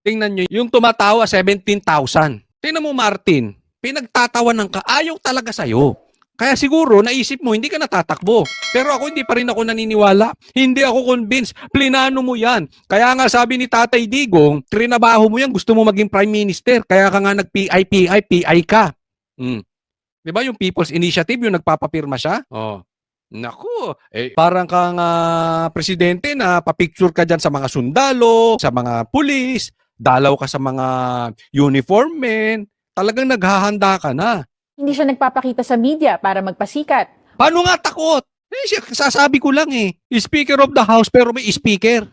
Tingnan nyo, yung tumatawa 17,000. Tingnan mo Martin, pinagtatawanan ka, ayaw talaga sa'yo. Kaya siguro, naisip mo, hindi ka natatakbo. Pero ako, hindi pa rin ako naniniwala. Hindi ako convinced. Plinano mo yan. Kaya nga sabi ni Tatay Digong, trinabaho mo yan, gusto mo maging Prime Minister. Kaya ka nga nag-PI ka. Di ba yung People's Initiative, yung nagpapapirma siya? Oh. Naku, parang kang presidente na papicture ka dyan sa mga sundalo, sa mga pulis, dalaw ka sa mga uniform men, talagang naghahanda ka na. Hindi siya nagpapakita sa media para magpasikat. Paano nga takot? Sasabi ko lang Speaker of the House pero may speaker.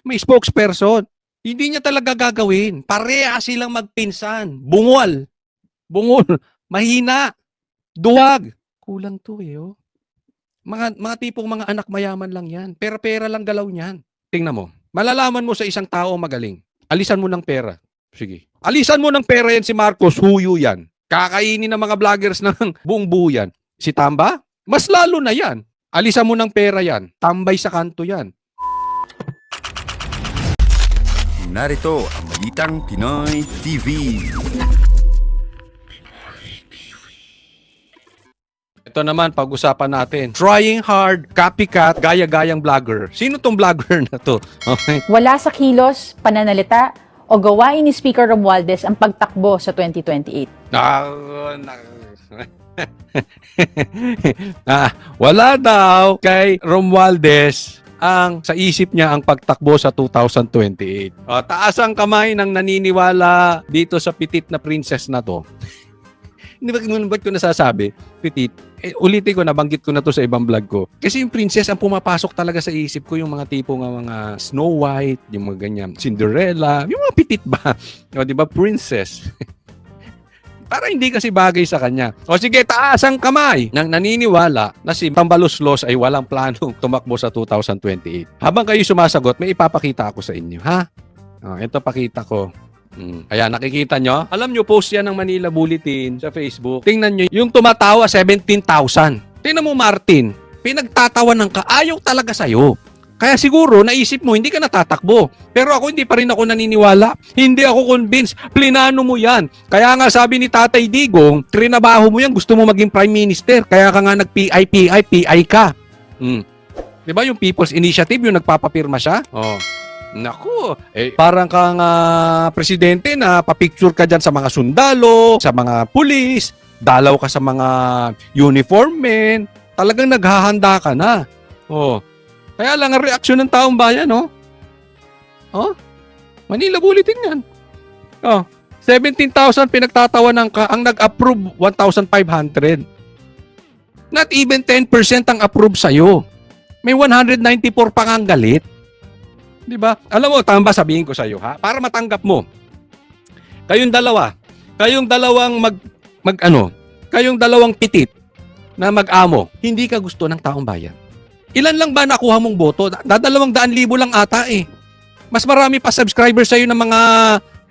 May spokesperson. Hindi niya talaga gagawin. Pareha silang magpinsan. Bungol. Mahina. Duwag. Kulang to oh. Mga tipong mga anak mayaman lang yan. Pera-pera lang galaw niyan. Tingnan mo. Malalaman mo sa isang tao magaling. Alisan mo ng pera. Sige. Alisan mo ng pera yan si Marcos. Huyo yan. Kakainin ng mga vloggers ng buong buo yan. Si Tamba? Mas lalo na yan. Alisan mo ng pera yan. Tambay sa kanto yan. Narito ang Balitang Pinoy TV. Ito naman, pag-usapan natin. Trying hard, copycat, gaya-gayang vlogger. Sino tong vlogger na to? Okay. Wala sa kilos, pananalita, o gawain ni Speaker Romualdez ang pagtakbo sa 2028. Wala daw kay Romualdez ang sa isip niya ang pagtakbo sa 2028. Taas ang kamay ng naniniwala dito sa pitit na princess na to. Hindi ba ko nasasabi? Pitit. Ulitin ko, nabanggit ko na to sa ibang vlog ko. Kasi yung princess ang pumapasok talaga sa isip ko, yung mga tipo ng mga Snow White, yung mga ganyan, Cinderella, yung mga pitit ba? O, di ba, princess? Para hindi kasi bagay sa kanya. O sige, taas ang kamay ng naniniwala na si Tambaluslos ay walang planong tumakbo sa 2028. Habang kayo sumasagot, may ipapakita ako sa inyo, ha? Ito pakita ko. Ayan, nakikita nyo? Alam nyo, post yan ng Manila Bulletin sa Facebook. Tingnan nyo, yung tumatawa 17,000. Tingnan mo Martin, pinagtatawanan ka, ayaw talaga sa'yo. Kaya siguro, naisip mo, hindi ka natatakbo. Pero ako, hindi pa rin ako naniniwala. Hindi ako convinced. Plinano mo yan. Kaya nga sabi ni Tatay Digong, trinabaho mo yan, gusto mo maging Prime Minister. Kaya ka nga nag-PI ka. Di ba yung People's Initiative, yung nagpapapirma siya? Oh. Naku, parang kang presidente na papicture ka dyan sa mga sundalo, sa mga pulis, dalaw ka sa mga uniform men, talagang naghahanda ka na. Oh. Kaya lang ang reaksyon ng taong bayan, Manila Bulletin yan. 17,000 pinagtatawanan ka, ang nag-approve 1,500. Not even 10% ang approve sa'yo. May 194 pang ang galit. Di ba? Alam mo, tama sabihin ko sa iyo, ha? Para matanggap mo. Kayong dalawang kayong dalawang pitit na mag-amo, hindi ka gusto ng taong bayan. Ilan lang ba nakuha mong boto? 200,000 lang ata Mas marami pa subscribers sa iyo ng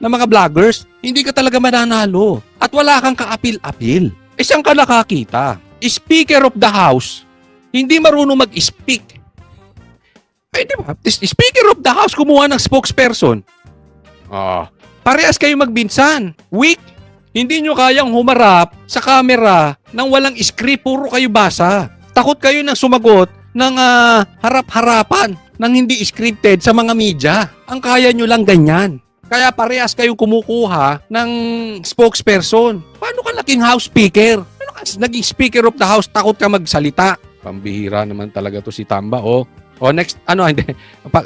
mga vloggers. Hindi ka talaga mananalo. At wala kang kaapil-apil. Saan ka nakakita? Speaker of the House, hindi marunong mag-speak. Di ba? Speaker of the House, kumuha ng spokesperson. Parehas kayo magbinsan. Weak. Hindi nyo kayang humarap sa camera nang walang script, puro kayo basa. Takot kayo na sumagot ng harap-harapan, ng hindi scripted sa mga media. Ang kaya nyo lang ganyan. Kaya parehas kayo kumukuha ng spokesperson. Paano ka naging House Speaker? Paano ka naging Speaker of the House, takot ka magsalita? Pambihira naman talaga to si Tamba, next, hindi.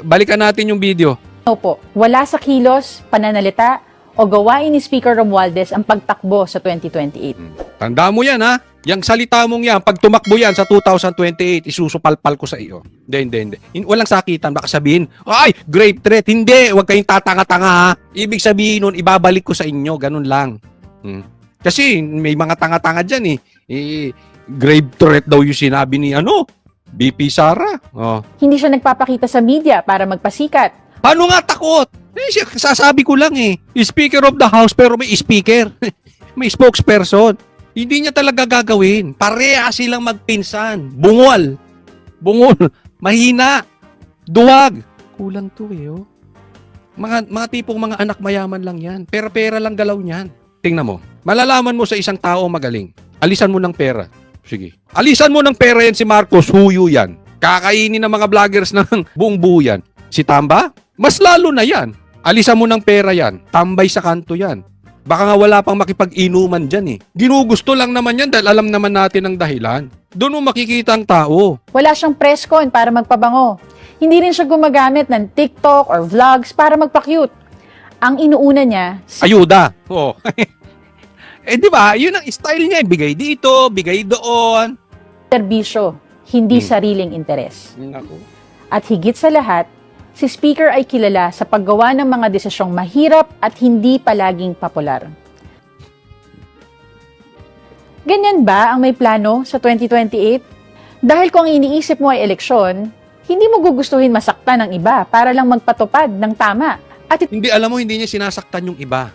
Balikan natin yung video. Opo, wala sa kilos, pananalita, o gawain ni Speaker Romualdez ang pagtakbo sa 2028. Tanda mo yan, ha? Yang salita mong yan, pag tumakbo yan sa 2028, isusupalpal ko sa iyo. Hindi. Walang sakitan. Baka sabihin, ay, grave threat. Hindi, huwag kayong tatanga-tanga, ha? Ibig sabihin nun, ibabalik ko sa inyo. Ganun lang. Kasi may mga tanga-tanga dyan, grave threat daw yung sinabi ni, BP Sara. Hindi siya nagpapakita sa media para magpasikat. Paano nga takot? Sasabi ko lang Speaker of the House pero may speaker. May spokesperson. Hindi niya talaga gagawin. Pareha silang magpinsan. Bungol. Mahina. Duwag. Kulang to Mga tipong mga anak mayaman lang yan. Pera-pera lang galaw niyan. Tingnan mo. Malalaman mo sa isang tao magaling. Alisan mo ng pera. Sige. Alisan mo ng pera yan si Marcos. Huyo yan. Kakainin ng mga vloggers ng buong buo yan. Si Tamba? Mas lalo na yan. Alisan mo ng pera yan. Tambay sa kanto yan. Baka nga wala pang makipag-inuman dyan eh. Ginugusto lang naman yan dahil alam naman natin ang dahilan. Doon mo makikita ang tao. Wala siyang press con para magpabango. Hindi rin siya gumagamit ng TikTok or vlogs para magpa-cute. Ang inuuna niya, Ayuda. Oh. Di ba? Yun ang style niya. Bigay dito, bigay doon. serbisyo, hindi sariling interes. Naku. At higit sa lahat, si Speaker ay kilala sa paggawa ng mga desisyong mahirap at hindi palaging popular. Ganyan ba ang may plano sa 2028? Dahil kung iniisip mo ay eleksyon, hindi mo gugustuhin masaktan ng iba para lang magpatupad ng tama. At Hindi, alam mo, hindi niya sinasaktan yung iba.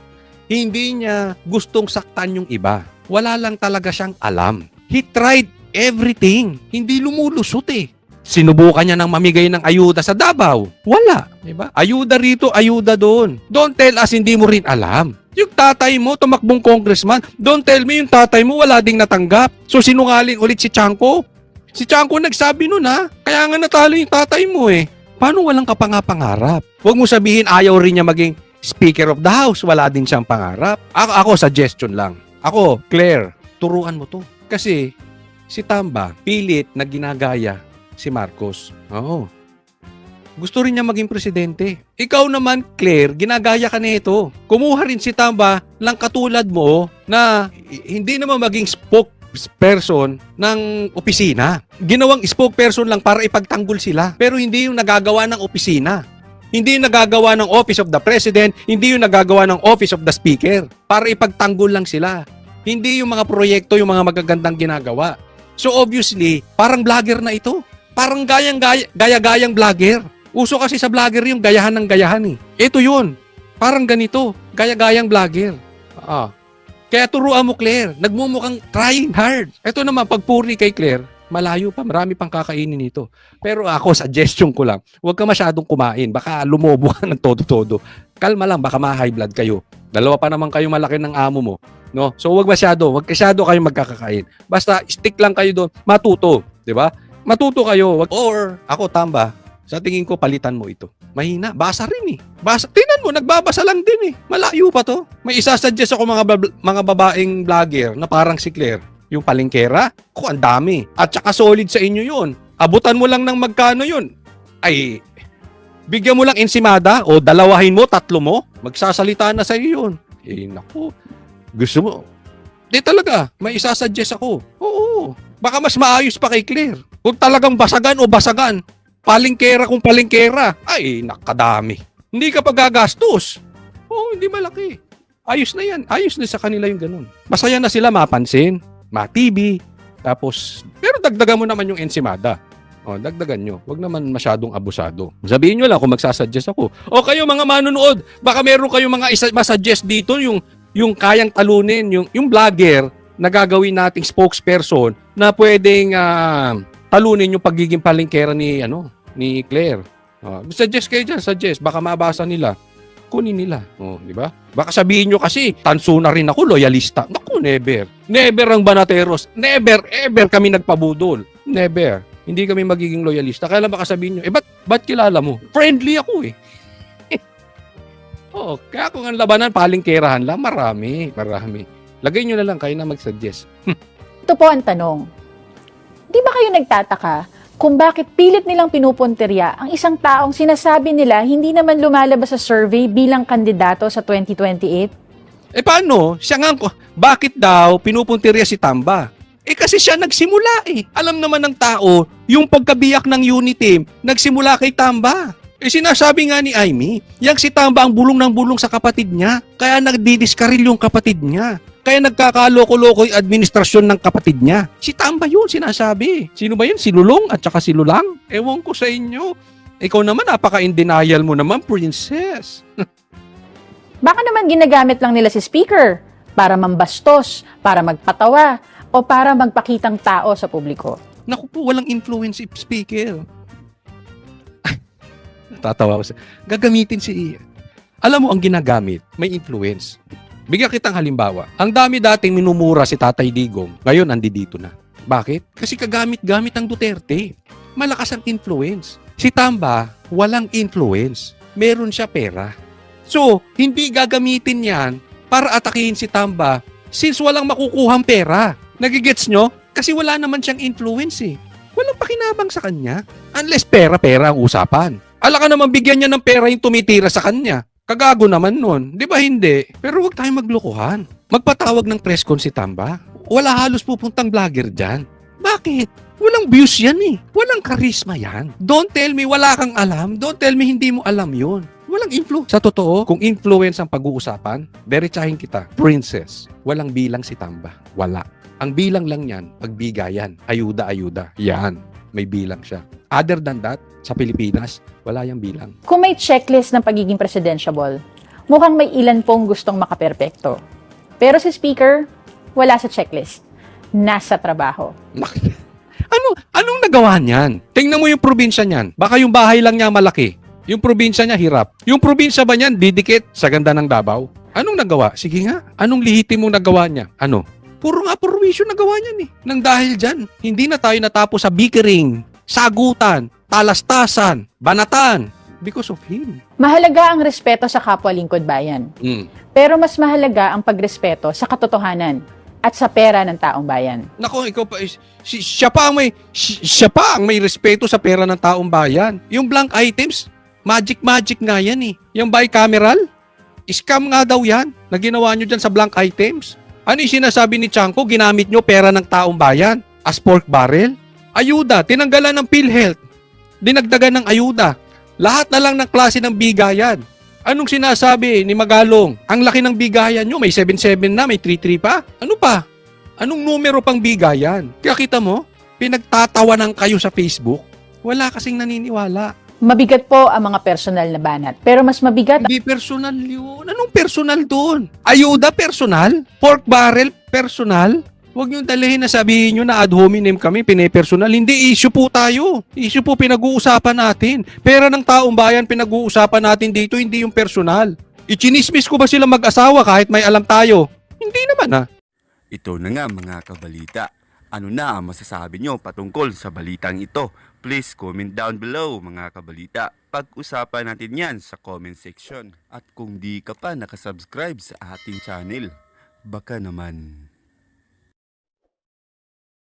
Hindi niya gustong saktan yung iba. Wala lang talaga siyang alam. He tried everything. Hindi lumulusot eh. Sinubukan niya ng mamigay ng ayuda sa Davao. Wala. Diba? Ayuda rito, ayuda doon. Don't tell us hindi mo rin alam. Yung tatay mo, tumakbong congressman, don't tell me yung tatay mo wala ding natanggap. So sinungaling ulit si Chanko. Si Chanko nagsabi nun ha. Kaya nga natalo yung tatay mo eh. Paano walang kapangapangarap? Huwag mo sabihin ayaw rin niya maging Speaker of the House. Wala din siyang pangarap. Ako suggestion lang. Ako, Claire, turuan mo to. Kasi si Tamba, pilit na ginagaya si Marcos. Oo. Gusto rin niya maging presidente. Ikaw naman, Claire, ginagaya ka nito. Kumuha rin si Tamba lang katulad mo na hindi naman maging spokesperson ng opisina. Ginawang spokesperson lang para ipagtanggol sila. Pero hindi yung nagagawa ng opisina. Hindi yung nagagawa ng Office of the President. Hindi yung nagagawa ng Office of the Speaker. Para ipagtanggol lang sila. Hindi yung mga proyekto, yung mga magagandang ginagawa. So obviously, parang vlogger na ito. Parang gaya-gayang vlogger. Uso kasi sa vlogger yung gayahan ng gayahan eh. Ito yun. Parang ganito. Gaya-gayang vlogger. Kaya turuan mo, Claire. Nagmumukhang trying hard. Ito naman, pagpuri kay Claire, malayo pa. Marami pang kakainin nito. Pero ako, suggestion ko lang. Huwag ka masyadong kumain. Baka lumobo ka ng todo-todo. Kalma lang, baka ma-high blood kayo. Dalawa pa naman kayo malaki ng amo mo. No? So huwag masyado kayong magkakakain. Basta stick lang kayo doon. Matuto. Diba? Matuto kayo. Or ako, Tamba, sa tingin ko, palitan mo ito. Mahina. Basa rin eh. Tingnan mo, nagbabasa lang din eh. Malayo pa to. May isasuggest ako mga babaeng vlogger na parang si Claire. Yung palengkera, ang dami. At saka solid sa inyo yun. Abutan mo lang ng magkano yun. Ay, bigyan mo lang ensimada o dalawahin mo, tatlo mo. Magsasalita na sa iyo yun. Naku. Gusto mo? Di talaga. May isasuggest ako. Oo. Baka mas maayos pa kay Claire. Kung talagang basagan o basagan. Palengkera kung palengkera. Ay, nakadami. Hindi ka pagagastos. Oo, hindi malaki. Ayos na yan. Ayos na sa kanila yung ganun. Masaya na sila mapansin, ma-TV, tapos, pero dagdagan mo naman yung ensimada. Dagdagan nyo. Huwag naman masyadong abusado. Sabihin nyo lang kung magsasuggest ako. O kayo mga manunood, baka meron kayong mga masuggest dito, yung kayang talunin, yung vlogger na gagawin nating spokesperson na pwedeng talunin yung pagiging palengkera ni Claire. Suggest kayo dyan, suggest. Baka mabasa nila. Kunin nila. Di ba? Baka sabihin nyo kasi, tanso na rin ako, loyalista. Naku, never. Never ang Banateros. Never, ever kami nagpabudol. Never. Hindi kami magiging loyalista. Kaya lang baka sabihin nyo, ba't kilala mo? Friendly ako eh. Kaya kung ang labanan, palengkerahan lang, marami. Lagay nyo na lang, kayo na mag-suggest. ito po ang tanong. Di ba kayo nagtataka kung bakit pilit nilang pinupuntirya ang isang taong sinasabi nila hindi naman lumalabas sa survey bilang kandidato sa 2028? Paano? Siya nga, bakit daw pinupuntirya si Tamba? Kasi siya nagsimula eh. Alam naman ng tao, yung pagkabiyak ng unit team, nagsimula kay Tamba. Sinasabi nga ni Aimee, yang si Tamba ang bulong ng bulong sa kapatid niya. Kaya nagdidiskaril yung kapatid niya. Kaya nagkakaloko-loko yung administrasyon ng kapatid niya. Si Tamba yun, sinasabi. Sino ba yun? Si Lulong at saka si Lulang? Ewan ko sa inyo. Ikaw naman, napaka-in denial mo naman, princess. Baka naman ginagamit lang nila si Speaker para mambastos, para magpatawa, o para magpakitang tao sa publiko. Naku po, walang influence si Speaker. Tatawa ko sa... Gagamitin Alam mo, ang ginagamit, may influence. Bigyan kitang halimbawa. Ang dami dating minumura si Tatay Digong, ngayon andito na. Bakit? Kasi kagamit-gamit ang Duterte. Malakas ang influence. Si Tamba, walang influence. Meron siya pera. So, hindi gagamitin yan para atakihin si Tamba since walang makukuhang pera. Nagigets nyo? Kasi wala naman siyang influence eh. Walang pakinabang sa kanya. Unless pera-pera ang usapan. Ala ka naman bigyan niya ng pera yung tumitira sa kanya. Kagago naman nun. Di ba hindi? Pero huwag tayong maglokohan. Magpatawag ng press con si Tamba. Wala halos pupuntang vlogger dyan. Bakit? Walang views yan eh. Walang karisma yan. Don't tell me wala kang alam. Don't tell me hindi mo alam yun. Walang influence. Sa totoo, kung influence ang pag-uusapan, derechahin kita. Princess. Walang bilang si Tamba. Wala. Ang bilang lang yan, pagbigayan. Ayuda-ayuda. Yan. May bilang siya. Other than that, sa Pilipinas, wala yung bilang. Kung may checklist ng pagiging presidentiable, mukhang may ilan pong gustong makaperpekto. Pero si Speaker, wala sa checklist. Nasa trabaho. Anong nagawa niyan? Tingnan mo yung probinsya niyan. Baka yung bahay lang niya malaki. Yung probinsya niya hirap. Yung probinsya ba niyan didikit sa ganda ng Davao? Anong nagawa? Sige nga. Anong lihitimong nagawa niya? Ano? Puro nga provision nagawa niyan eh. Nang dahil dyan, hindi na tayo natapos sa bickering, sagutan, talastasan, banatan. Because of him. Mahalaga ang respeto sa kapwa lingkod bayan. Pero mas mahalaga ang pagrespeto sa katotohanan at sa pera ng taong bayan. Nako, ikaw pa, siya pa ang may respeto sa pera ng taong bayan. Yung blank items, magic nga yan eh. Yung bicameral, scam nga daw yan na ginawa nyo dyan sa blank items. Ano yung sinasabi ni Chanko? Ginamit nyo pera ng taong bayan as pork barrel? Ayuda, tinanggalan ng PhilHealth. Dinagdagan ng ayuda. Lahat na lang ng klase ng bigayan. Anong sinasabi ni Magalong? Ang laki ng bigayan nyo, may 7-7 na, may 3-3 pa. Ano pa? Anong numero pang bigayan? Kaya kita mo, pinagtatawanan kayo sa Facebook. Wala kasing naniniwala. Mabigat po ang mga personal na banat. Pero mas mabigat Hindi personal yun. Anong personal doon? Ayuda personal? Pork barrel personal? Huwag niyong dalhin na sabihin niyo na ad hominem kami, pine-personal. Hindi, issue po tayo. Issue po pinag-uusapan natin. Pera ng taong bayan pinag-uusapan natin dito, hindi yung personal. Ichinismis ko ba sila mag-asawa kahit may alam tayo? Hindi naman ah. Ito na nga mga kabalita. Ano na ang masasabi nyo patungkol sa balitang ito? Please comment down below mga kabalita. Pag-usapan natin yan sa comment section. At kung di ka pa nakasubscribe sa ating channel, baka naman